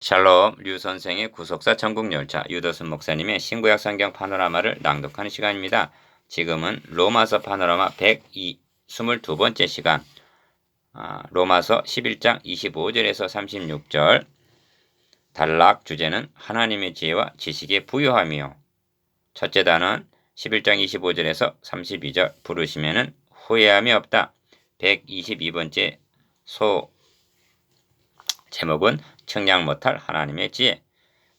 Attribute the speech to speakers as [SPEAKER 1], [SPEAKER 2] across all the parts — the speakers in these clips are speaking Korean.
[SPEAKER 1] 샬롬 류 선생의 구속사 천국열차 유도순 목사님의 신구약 성경 파노라마를 낭독하는 시간입니다. 지금은 로마서 파노라마 122번째 시간, 로마서 11장 25절에서 36절. 단락 주제는 하나님의 지혜와 지식의 부요함이요. 첫째 단은 11장 25절에서 32절 부르시면은 후회함이 없다. 122번째 제목은 청량 못할 하나님의 지혜.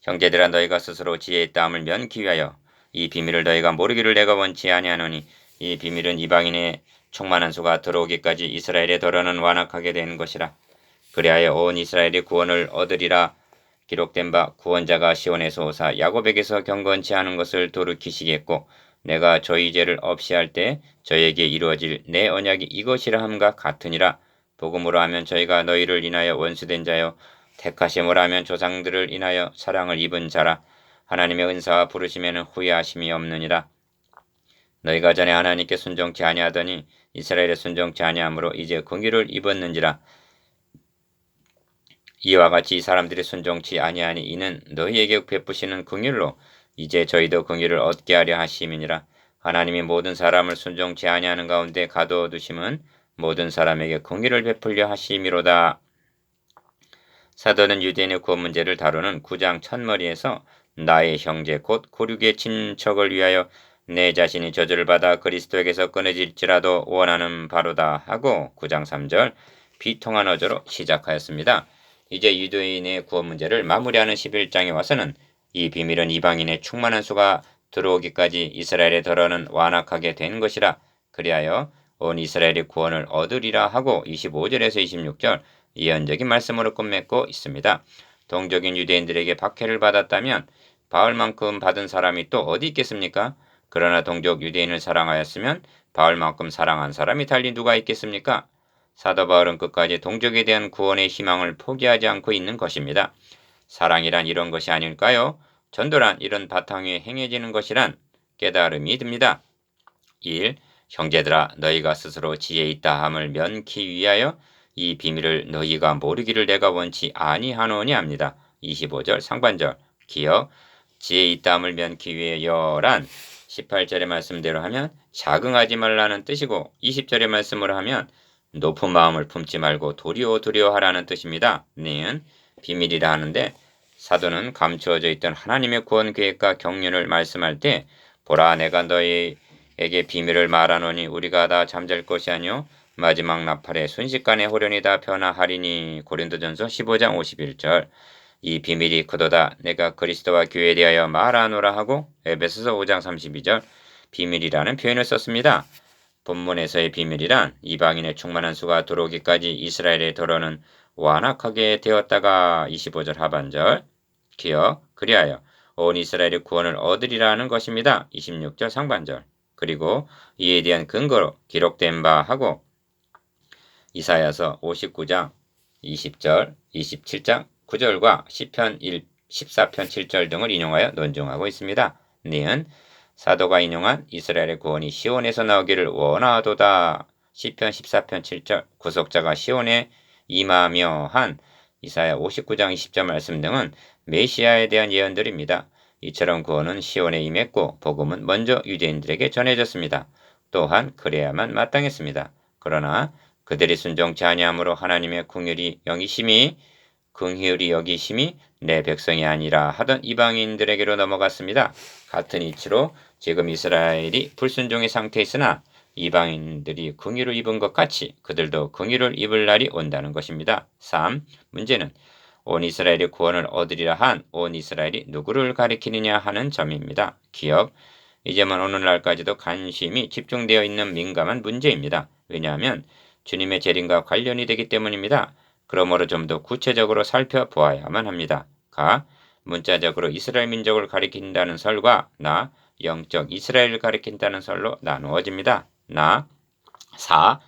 [SPEAKER 1] 형제들아, 너희가 스스로 지혜의 땀을 면기 위하여 이 비밀을 너희가 모르기를 내가 원치 아니하노니, 이 비밀은 이방인의 충만한 수가 들어오기까지 이스라엘의 더러는 완악하게 된 것이라. 그리하여 온 이스라엘이 구원을 얻으리라. 기록된 바 구원자가 시온에서 오사 야곱에게서 경건치 않은 것을 돌이키시겠고, 내가 저희 죄를 없이 할 때 저에게 이루어질 내 언약이 이것이라 함과 같으니라. 복음으로 하면 저희가 너희를 인하여 원수된 자요, 택하심으로 하면 조상들을 인하여 사랑을 입은 자라. 하나님의 은사와 부르심에는 후회하심이 없느니라. 너희가 전에 하나님께 순종치 아니하더니 이스라엘에 순종치 아니함으로 이제 긍휼을 입었는지라. 이와 같이 이 사람들이 순종치 아니하니 이는 너희에게 베푸시는 긍휼로 이제 저희도 긍휼을 얻게 하려 하심이니라. 하나님이 모든 사람을 순종치 아니하는 가운데 가둬두심은 모든 사람에게 긍휼을 베풀려 하심이로다. 사도는 유대인의 구원 문제를 다루는 9장 첫머리에서 나의 형제 곧 고륙의 친척을 위하여 내 자신이 저주를 받아 그리스도에게서 끊어질지라도 원하는 바로다 하고 9장 3절 비통한 어조로 시작하였습니다. 이제 유대인의 구원 문제를 마무리하는 11장에 와서는 이 비밀은 이방인의 충만한 수가 들어오기까지 이스라엘의 더러는 완악하게 된 것이라. 그리하여 온 이스라엘이 구원을 얻으리라 하고 25절에서 26절 예언적인 말씀으로 끝맺고 있습니다. 동족인 유대인들에게 박해를 받았다면 바울만큼 받은 사람이 또 어디 있겠습니까? 그러나 동족 유대인을 사랑하였으면 바울만큼 사랑한 사람이 달리 누가 있겠습니까? 사도 바울은 끝까지 동족에 대한 구원의 희망을 포기하지 않고 있는 것입니다. 사랑이란 이런 것이 아닐까요? 전도란 이런 바탕 위에 행해지는 것이란 깨달음이 듭니다. 1. 형제들아, 너희가 스스로 지혜 있다 함을 면키 위하여 이 비밀을 너희가 모르기를 내가 원치 아니하노니 합니다. 25절 상반절 기억. 지혜 있다 함을 면키 위하여란 18절의 말씀대로 하면 자긍하지 말라는 뜻이고, 20절의 말씀으로 하면 높은 마음을 품지 말고 두려워하라는 뜻입니다. 는 비밀이라 하는데, 사도는 감추어져 있던 하나님의 구원 계획과 경륜을 말씀할 때 보라, 내가 너희에게 비밀을 말하노니 우리가 다 잠잘 것이 아니요 마지막 나팔에 순식간에 호련히 다 변화하리니. 고린도전서 15장 51절. 이 비밀이 크도다 내가 그리스도와 교회에 대하여 말하노라 하고 에베소서 5장 32절 비밀이라는 표현을 썼습니다. 본문에서의 비밀이란 이방인의 충만한 수가 들어오기까지 이스라엘의 더러는 완악하게 되었다가 25절 하반절 기억. 그리하여 온 이스라엘이 구원을 얻으리라는 것입니다. 26절 상반절. 그리고 이에 대한 근거로 기록된 바 하고 이사야서 59장 20절, 27장 9절과 시편 14편 7절 등을 인용하여 논증하고 있습니다. 니은 사도가 인용한 이스라엘의 구원이 시온에서 나오기를 원하도다. 시편 14편 7절 구속자가 시온에 임하며 한 이사야 59장 20절 말씀 등은 메시아에 대한 예언들입니다. 이처럼 구원은 시온에 임했고 복음은 먼저 유대인들에게 전해졌습니다. 또한 그래야만 마땅했습니다. 그러나 그들이 순종치 아니함으로 하나님의 긍휼히 여기심이 내 백성이 아니라 하던 이방인들에게로 넘어갔습니다. 같은 이치로 지금 이스라엘이 불순종의 상태에 있으나 이방인들이 긍휼을 입은 것 같이 그들도 긍휼을 입을 날이 온다는 것입니다. 3. 문제는 온 이스라엘이 구원을 얻으리라 한 온 이스라엘이 누구를 가리키느냐 하는 점입니다. 기억. 이 점은 오늘날까지도 관심이 집중되어 있는 민감한 문제입니다. 왜냐하면 주님의 재림과 관련이 되기 때문입니다. 그러므로 좀 더 구체적으로 살펴보아야만 합니다. 가. 문자적으로 이스라엘 민족을 가리킨다는 설과 나, 영적 이스라엘을 가리킨다는 설로 나누어집니다. 나. 4.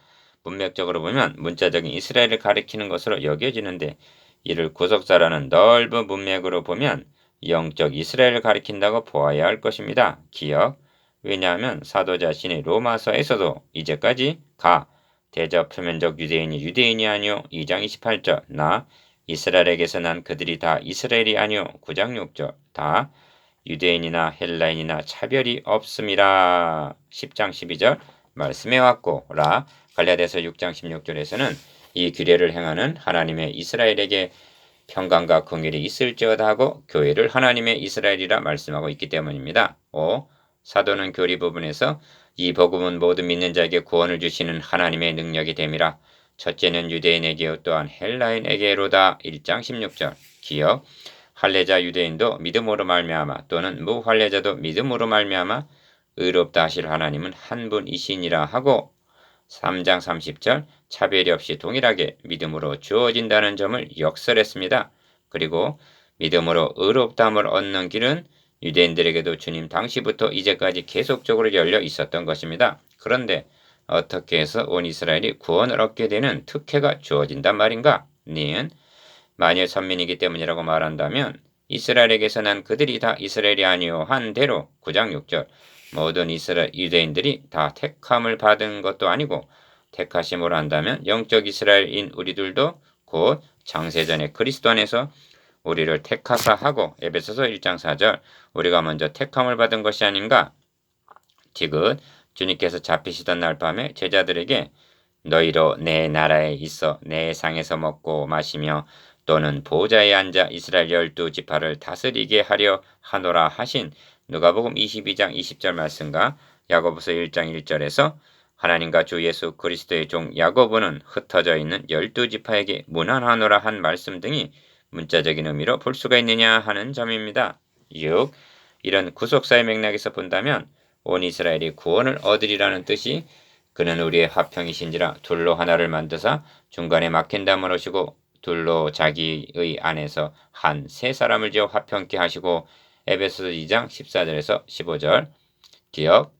[SPEAKER 1] 문맥적으로 보면 문자적인 이스라엘을 가리키는 것으로 여겨지는데, 이를 구속사라는 넓은 문맥으로 보면 영적 이스라엘을 가리킨다고 보아야 할 것입니다. 기억. 왜냐하면 사도 자신의 로마서에서도 이제까지 가 대적 표면적 유대인이 아니요 2장 28절 나 이스라엘에게서 난 그들이 다 이스라엘이 아니요 9장 6절 다 유대인이나 헬라인이나 차별이 없음이라 10장 12절 말씀해 왔고라. 갈라디아서 6장 16절에서는 이 규례를 행하는 하나님의 이스라엘에게 평강과 긍휼이 있을지어다 하고 교회를 하나님의 이스라엘이라 말씀하고 있기 때문입니다. 5. 사도는 교리 부분에서 이 복음은 모든 믿는 자에게 구원을 주시는 하나님의 능력이 됨이라. 첫째는 유대인에게요 또한 헬라인에게로다. 1장 16절 기억 할례자 유대인도 믿음으로 말미암아 또는 무할례자도 믿음으로 말미암아 의롭다 하실 하나님은 한 분이시니라 하고 3장 30절 차별이 없이 동일하게 믿음으로 주어진다는 점을 역설했습니다. 그리고 믿음으로 의롭다함을 얻는 길은 유대인들에게도 주님 당시부터 이제까지 계속적으로 열려 있었던 것입니다. 그런데 어떻게 해서 온 이스라엘이 구원을 얻게 되는 특혜가 주어진단 말인가? 니은 만일 선민이기 때문이라고 말한다면 이스라엘에게서 난 그들이 다 이스라엘이 아니요 한 대로 9장 6절 모든 이스라엘 유대인들이 다 택함을 받은 것도 아니고 택하심으로 한다면 영적 이스라엘인 우리들도 곧 창세전에 그리스도 안에서 우리를 택하사 하고 에베소서 1장 4절 우리가 먼저 택함을 받은 것이 아닌가? 디귿 주님께서 잡히시던 날 밤에 제자들에게 너희로 내 나라에 있어 내 상에서 먹고 마시며 또는 보좌에 앉아 이스라엘 12지파를 다스리게 하려 하노라 하신 누가복음 22장 20절 말씀과 야고보서 1장 1절에서 하나님과 주 예수 그리스도의 종 야고보는 흩어져 있는 12지파에게 문안하노라 한 말씀 등이 문자적인 의미로 볼 수가 있느냐 하는 점입니다. 6. 이런 구속사의 맥락에서 본다면 온 이스라엘이 구원을 얻으리라는 뜻이 그는 우리의 화평이신지라 둘로 하나를 만드사 중간에 막힌 담을 오시고 둘로 자기의 안에서 한 세 사람을 지어 화평케 하시고 에베소서 2장 14절에서 15절 기억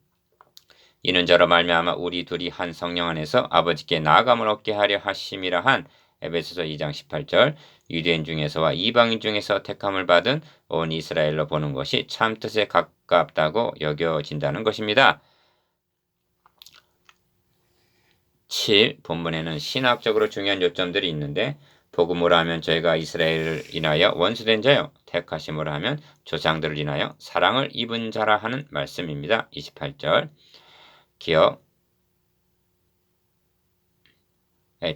[SPEAKER 1] 이는 저로 말미암아 우리 둘이 한 성령 안에서 아버지께 나아감을 얻게 하려 하심이라 한 에베소서 2장 18절 유대인 중에서와 이방인 중에서 택함을 받은 온 이스라엘로 보는 것이 참 뜻에 가깝다고 여겨진다는 것입니다. 7. 본문에는 신학적으로 중요한 요점들이 있는데 복음으로 하면 저희가 이스라엘을 인하여 원수된 자요 택하심으로 하면 조상들을 인하여 사랑을 입은 자라 하는 말씀입니다. 28절 기억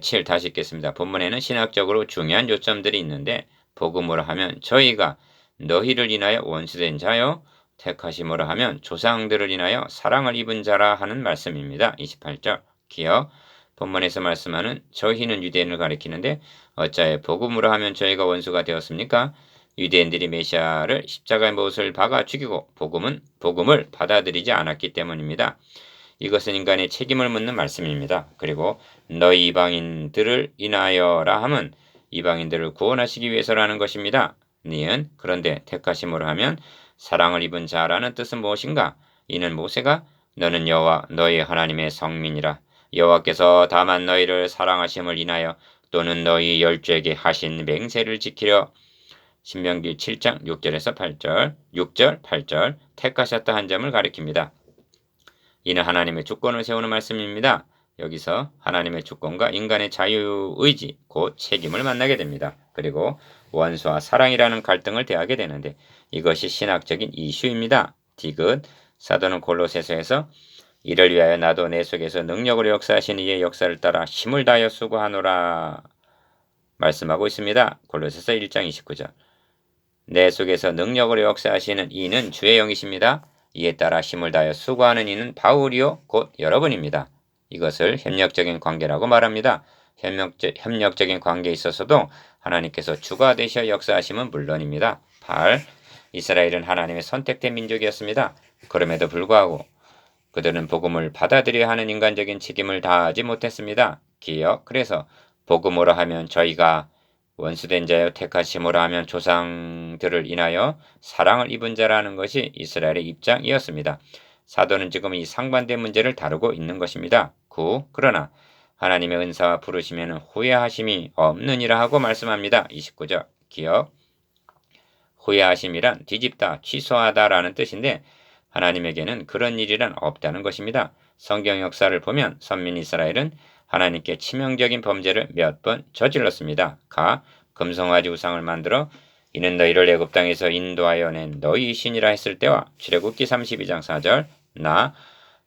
[SPEAKER 1] 7 다시 읽겠습니다. 본문에는 신학적으로 중요한 요점들이 있는데 복음으로 하면 저희가 너희를 인하여 원수된 자요 택하심으로 하면 조상들을 인하여 사랑을 입은 자라 하는 말씀입니다. 28절 기억 본문에서 말씀하는 저희는 유대인을 가리키는데 어찌하여 복음으로 하면 저희가 원수가 되었습니까? 유대인들이 메시아를 십자가의 못을 박아 죽이고 복음을 받아들이지 않았기 때문입니다. 이것은 인간의 책임을 묻는 말씀입니다. 그리고 너희 이방인들을 인하여라 함은 이방인들을 구원하시기 위해서라는 것입니다. 니은 그런데 택하심으로 하면 사랑을 입은 자라는 뜻은 무엇인가? 이는 모세가 너는 여호와 너희 하나님의 성민이라 여호와께서 다만 너희를 사랑하심을 인하여 또는 너희 열조에게 하신 맹세를 지키려 신명기 7장 6절에서 8절 6절 8절 택하셨다 한 점을 가리킵니다. 이는 하나님의 주권을 세우는 말씀입니다. 여기서 하나님의 주권과 인간의 자유의지, 곧 책임을 만나게 됩니다. 그리고 원수와 사랑이라는 갈등을 대하게 되는데 이것이 신학적인 이슈입니다. 디귿 사도는 골로새서에서 이를 위하여 나도 내 속에서 능력으로 역사하신 이의 역사를 따라 힘을 다하여 수고하노라 말씀하고 있습니다. 골로새서 1장 29절 내 속에서 능력으로 역사하시는 이는 주의 영이십니다. 이에 따라 힘을 다하여 수고하는 이는 바울이요 곧 여러분입니다. 이것을 협력적인 관계라고 말합니다. 협력적인 관계에 있어서도 하나님께서 주가 되셔 역사하심은 물론입니다. 8. 이스라엘은 하나님의 선택된 민족이었습니다. 그럼에도 불구하고 그들은 복음을 받아들여야 하는 인간적인 책임을 다하지 못했습니다. 기억 그래서 복음으로 하면 저희가 원수된 자여 택하심으로 하면 조상들을 인하여 사랑을 입은 자라는 것이 이스라엘의 입장이었습니다. 사도는 지금 이 상반된 문제를 다루고 있는 것입니다. 9. 그러나 하나님의 은사와 부르시면 후회하심이 없느니라 하고 말씀합니다. 29절 기억 후회하심이란 뒤집다, 취소하다라는 뜻인데 하나님에게는 그런 일이란 없다는 것입니다. 성경 역사를 보면 선민 이스라엘은 하나님께 치명적인 범죄를 몇 번 저질렀습니다. 금송아지 우상을 만들어 이는 너희를 애굽 땅에서 인도하여 낸 너희 신이라 했을 때와 출애굽기 32장 4절 나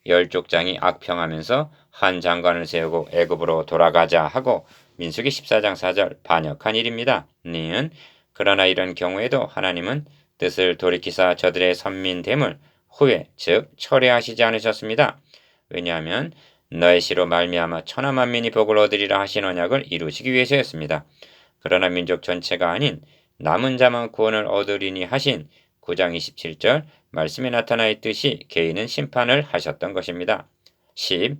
[SPEAKER 1] 열족장이 악평하면서 한 장관을 세우고 애굽으로 돌아가자 하고 민수기 14장 4절 반역한 일입니다. 니은 그러나 이런 경우에도 하나님은 뜻을 돌이키사 저들의 선민됨을 후회 즉 철회하시지 않으셨습니다. 왜냐하면 너의 시로 말미암아 천하 만민이 복을 얻으리라 하신 언약을 이루시기 위해서였습니다. 그러나 민족 전체가 아닌 남은 자만 구원을 얻으리니 하신 9장 27절 말씀에 나타나 있듯이 개인은 심판을 하셨던 것입니다. 10.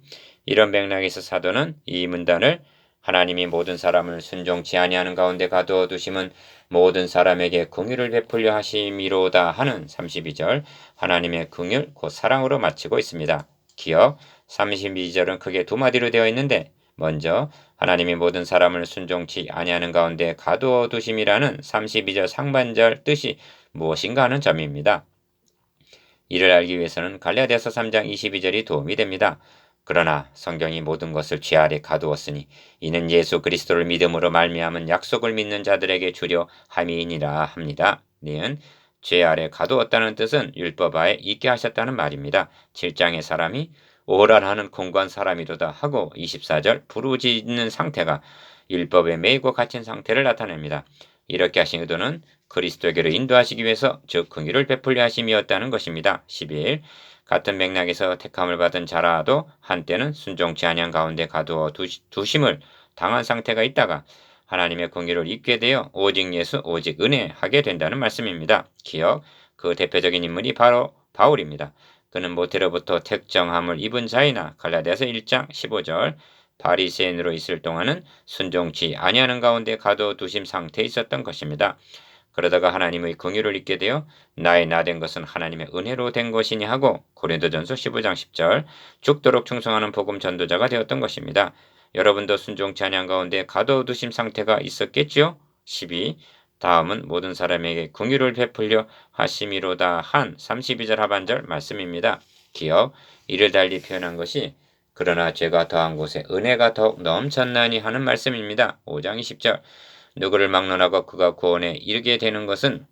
[SPEAKER 1] 이런 맥락에서 사도는 이 문단을 하나님이 모든 사람을 순종치 아니하는 가운데 가두어 두심은 모든 사람에게 긍휼을 베풀려 하심이로다 하는 32절 하나님의 긍휼 곧 사랑으로 마치고 있습니다. 기억 32절은 크게 두 마디로 되어 있는데 먼저 하나님이 모든 사람을 순종치 아니하는 가운데 가두어 두심이라는 32절 상반절 뜻이 무엇인가 하는 점입니다. 이를 알기 위해서는 갈라디아서 3장 22절이 도움이 됩니다. 그러나 성경이 모든 것을 죄 아래 가두었으니 이는 예수 그리스도를 믿음으로 말미암은 약속을 믿는 자들에게 주려 함이니라 합니다. 니은 죄 아래 가두었다는 뜻은 율법 하에 있게 하셨다는 말입니다. 7장의 사람이 오란하는 공고한 사람이로다 하고 24절 부르짖는 상태가 율법에 매이고 갇힌 상태를 나타냅니다. 이렇게 하신 의도는 그리스도에게로 인도하시기 위해서 즉 긍휼을 베풀려 하심이었다는 것입니다. 11. 같은 맥락에서 택함을 받은 자라도 한때는 순종치 아니한 가운데 가두어 두심을 당한 상태가 있다가 하나님의 긍휼을 잊게 되어 오직 예수 오직 은혜 하게 된다는 말씀입니다. 기억 그 대표적인 인물이 바로 바울입니다. 그는 모태로부터 택정함을 입은 자이나 갈라디아서 1장 15절 바리새인으로 있을 동안은 순종치 아니하는 가운데 가두어 두심 상태에 있었던 것입니다. 그러다가 하나님의 긍휼을 잊게 되어 나의 나된 것은 하나님의 은혜로 된 것이니 하고 고린도전서 15장 10절 죽도록 충성하는 복음 전도자가 되었던 것입니다. 여러분도 순종치 아니한 가운데 가두어 두심 상태가 있었겠지요? 12. 다음은 모든 사람에게 긍휼을 베풀려 하심이로다 한 32절 하반절 말씀입니다. 기억 이를 달리 표현한 것이 그러나 죄가 더한 곳에 은혜가 더욱 넘쳤나니 하는 말씀입니다. 5장 20절 누구를 막론하고 그가 구원에 이르게 되는 것은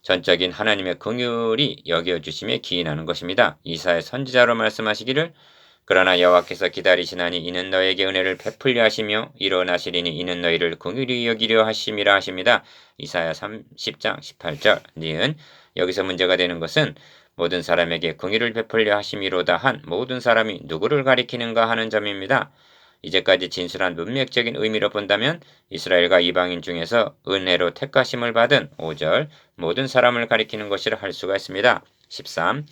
[SPEAKER 1] 전적인 하나님의 긍휼이 여겨주심에 기인하는 것입니다. 이사야 선지자로 말씀하시기를 그러나 여호와께서 기다리시나니 이는 너에게 은혜를 베풀려 하시며 일어나시리니 이는 너희를 긍휼히 여기려 하심이라 하십니다. 이사야 30장 18절 니은 여기서 문제가 되는 것은 모든 사람에게 긍휼을 베풀려 하심이로다 한 모든 사람이 누구를 가리키는가 하는 점입니다. 이제까지 진술한 문맥적인 의미로 본다면 이스라엘과 이방인 중에서 은혜로 택하심을 받은 5절 모든 사람을 가리키는 것이라 할 수가 있습니다. 13.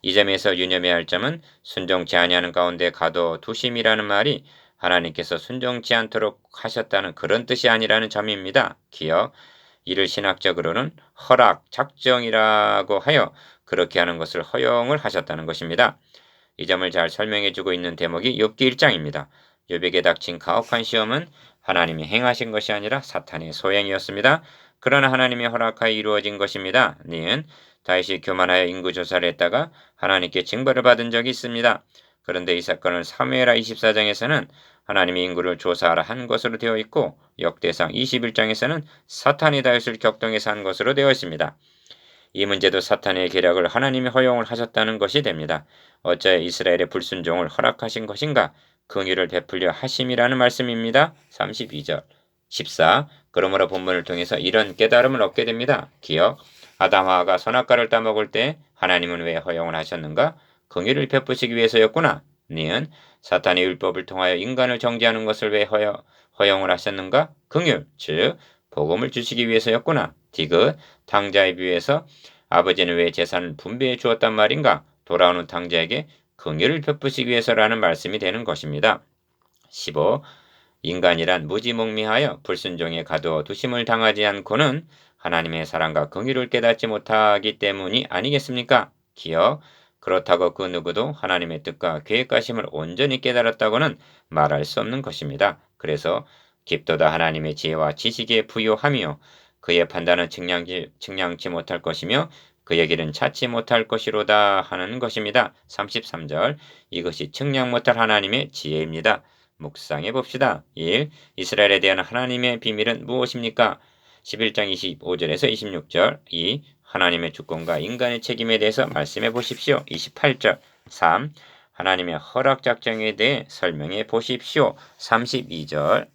[SPEAKER 1] 이 점에서 유념해야 할 점은 순종치 아니하는 가운데 가둬 두심이라는 말이 하나님께서 순종치 않도록 하셨다는 그런 뜻이 아니라는 점입니다. 기억 이를 신학적으로는 허락, 작정이라고 하여 그렇게 하는 것을 허용을 하셨다는 것입니다. 이 점을 잘 설명해주고 있는 대목이 욥기 1장입니다. 욥에게 닥친 가혹한 시험은 하나님이 행하신 것이 아니라 사탄의 소행이었습니다. 그러나 하나님의 허락하에 이루어진 것입니다. 니은 다윗이 교만하여 인구조사를 했다가 하나님께 징벌을 받은 적이 있습니다. 그런데 이 사건을 사무엘하 24장에서는 하나님이 인구를 조사하라 한 것으로 되어 있고 역대상 21장에서는 사탄이 다윗을 격동해서 한 것으로 되어 있습니다. 이 문제도 사탄의 계략을 하나님이 허용을 하셨다는 것이 됩니다. 어째 이스라엘의 불순종을 허락하신 것인가? 긍휼을 베풀려 하심이라는 말씀입니다. 32절 14. 그러므로 본문을 통해서 이런 깨달음을 얻게 됩니다. 기억 아담하와가 선악과를 따먹을 때 하나님은 왜 허용을 하셨는가? 긍휼을 베푸시기 위해서였구나. 니은 사탄의 율법을 통하여 인간을 정죄하는 것을 왜 허용을 하셨는가? 긍휼 즉 복음을 주시기 위해서였구나. 디귿 탕자에 비해서 아버지는 왜 재산을 분배해 주었단 말인가? 돌아오는 탕자에게 긍휼을 베푸시기 위해서라는 말씀이 되는 것입니다. 15. 인간이란 무지몽미하여 불순종에 가두어 두심을 당하지 않고는 하나님의 사랑과 긍휼을 깨닫지 못하기 때문이 아니겠습니까? 기억 그렇다고 그 누구도 하나님의 뜻과 계획하심을 온전히 깨달았다고는 말할 수 없는 것입니다. 그래서 깊도다 하나님의 지혜와 지식에 부요하며 그의 판단은 측량치 못할 것이며 그의 길은 찾지 못할 것이로다 하는 것입니다. 33절 이것이 측량 못할 하나님의 지혜입니다. 묵상해 봅시다. 1. 이스라엘에 대한 하나님의 비밀은 무엇입니까? 11장 25절에서 26절. 2. 하나님의 주권과 인간의 책임에 대해서 말씀해 보십시오. 28절. 3. 하나님의 허락 작정에 대해 설명해 보십시오. 32절.